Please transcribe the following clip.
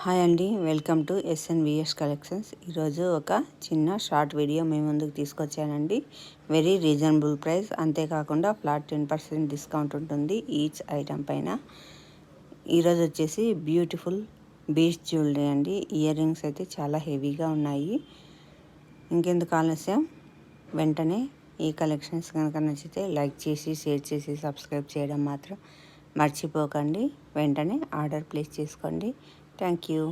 Hi అండి, welcome to ఎస్ఎన్విఎస్ collections. ఈరోజు ఒక చిన్న షార్ట్ వీడియో మీ ముందుకు తీసుకొచ్చానండి. వెరీ రీజనబుల్ ప్రైస్, అంతేకాకుండా ఫ్లాట్ 10% డిస్కౌంట్ ఉంటుంది ఈచ్ ఐటమ్ పైన. ఈరోజు వచ్చేసి బ్యూటిఫుల్ బీచ్ జ్యువెలరీ అండి. ఇయర్ రింగ్స్ అయితే చాలా హెవీగా ఉన్నాయి. ఇంకెందుకు ఆలస్యం, వెంటనే ఈ కలెక్షన్స్ కనుక నచ్చితే లైక్ చేసి, షేర్ చేసి, సబ్స్క్రైబ్ చేయడం మాత్రం మర్చిపోకండి. వెంటనే ఆర్డర్ ప్లేస్ చేసుకోండి. Thank you.